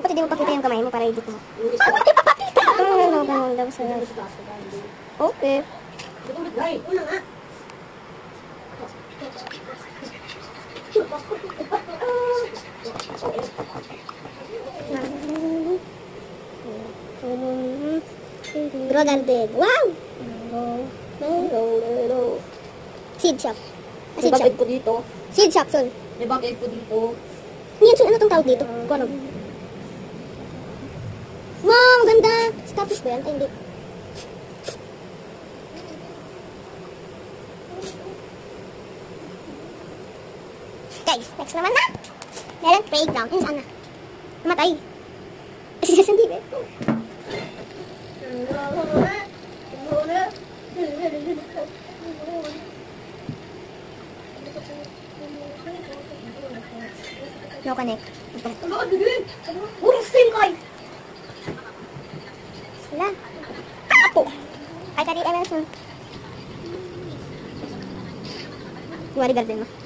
Ba't hindi mo pakita yung kamay mo para edit mo? Ipapakita! Ganun daw sa... Okay. Grounded. Wow! Seed shop. May bagay ko dito. Seed shop, Sol. May bagay ko dito. Yan, Sol. Ano itong tawag dito? Kono. Wow! Ganda! Status ba yan? Ay, hindi. Okay, next naman na. Meron playground. Yan, saan na? Namatay. Kasi sasandi ba? No connect. Wala. Apo. Ay, tadi Emerson. Gumari garden mo.